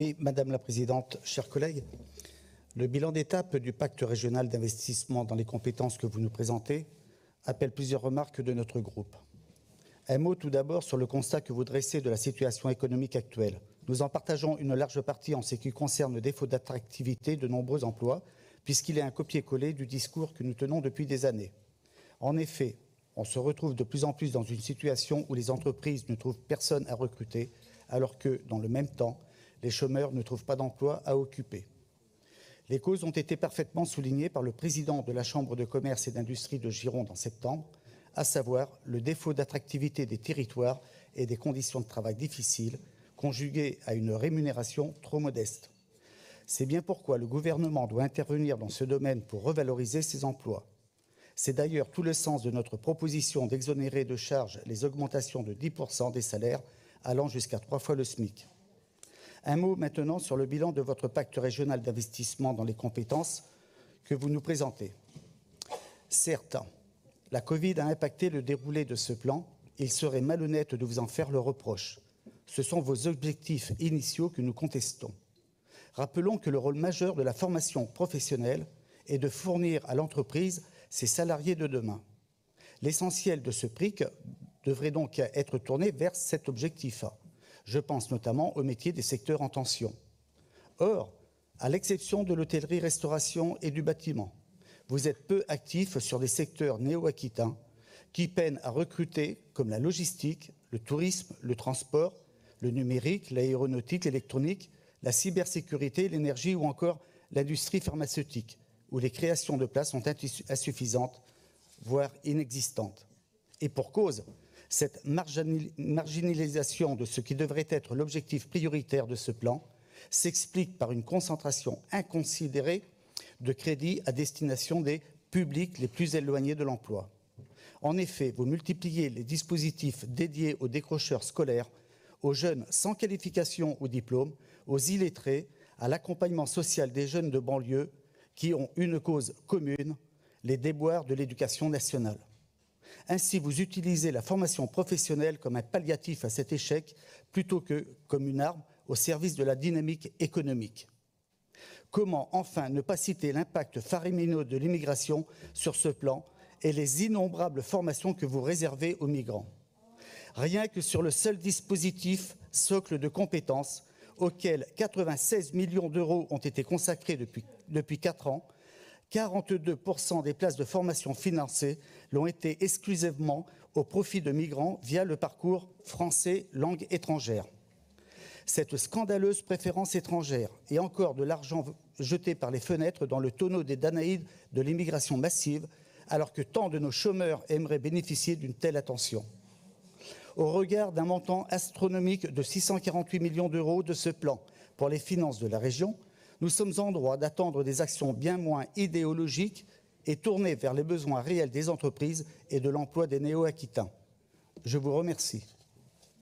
Oui, Madame la Présidente, chers collègues, le bilan d'étape du pacte régional d'investissement dans les compétences que vous nous présentez appelle plusieurs remarques de notre groupe. Un mot tout d'abord sur le constat que vous dressez de la situation économique actuelle. Nous en partageons une large partie en ce qui concerne le défaut d'attractivité de nombreux emplois, puisqu'il est un copier-coller du discours que nous tenons depuis des années. En effet, on se retrouve de plus en plus dans une situation où les entreprises ne trouvent personne à recruter, alors que, dans le même temps, les chômeurs ne trouvent pas d'emploi à occuper. Les causes ont été parfaitement soulignées par le président de la Chambre de commerce et d'industrie de Gironde en septembre, à savoir le défaut d'attractivité des territoires et des conditions de travail difficiles, conjuguées à une rémunération trop modeste. C'est bien pourquoi le gouvernement doit intervenir dans ce domaine pour revaloriser ces emplois. C'est d'ailleurs tout le sens de notre proposition d'exonérer de charges les augmentations de 10% des salaires allant jusqu'à 3 fois le SMIC. Un mot maintenant sur le bilan de votre pacte régional d'investissement dans les compétences que vous nous présentez. Certes, la Covid a impacté le déroulé de ce plan. Il serait malhonnête de vous en faire le reproche. Ce sont vos objectifs initiaux que nous contestons. Rappelons que le rôle majeur de la formation professionnelle est de fournir à l'entreprise ses salariés de demain. L'essentiel de ce PRIC devrait donc être tourné vers cet objectif. Je pense notamment aux métiers des secteurs en tension. Or, à l'exception de l'hôtellerie-restauration et du bâtiment, vous êtes peu actifs sur les secteurs néo-aquitains qui peinent à recruter, comme la logistique, le tourisme, le transport, le numérique, l'aéronautique, l'électronique, la cybersécurité, l'énergie ou encore l'industrie pharmaceutique, où les créations de places sont insuffisantes, voire inexistantes. Et pour cause, cette marginalisation de ce qui devrait être l'objectif prioritaire de ce plan s'explique par une concentration inconsidérée de crédits à destination des publics les plus éloignés de l'emploi. En effet, vous multipliez les dispositifs dédiés aux décrocheurs scolaires, aux jeunes sans qualification ou diplôme, aux illettrés, à l'accompagnement social des jeunes de banlieue qui ont une cause commune, les déboires de l'éducation nationale. Ainsi, vous utilisez la formation professionnelle comme un palliatif à cet échec plutôt que comme une arme au service de la dynamique économique. Comment enfin ne pas citer l'impact faramineux de l'immigration sur ce plan et les innombrables formations que vous réservez aux migrants? Rien que sur le seul dispositif socle de compétences, auquel 96 millions d'euros ont été consacrés depuis 4 ans, 42% des places de formation financées l'ont été exclusivement au profit de migrants via le parcours français langue étrangère. Cette scandaleuse préférence étrangère et encore de l'argent jeté par les fenêtres dans le tonneau des Danaïdes de l'immigration massive, alors que tant de nos chômeurs aimeraient bénéficier d'une telle attention. Au regard d'un montant astronomique de 648 millions d'euros de ce plan pour les finances de la région, nous sommes en droit d'attendre des actions bien moins idéologiques et tournées vers les besoins réels des entreprises et de l'emploi des néo-aquitains. Je vous remercie.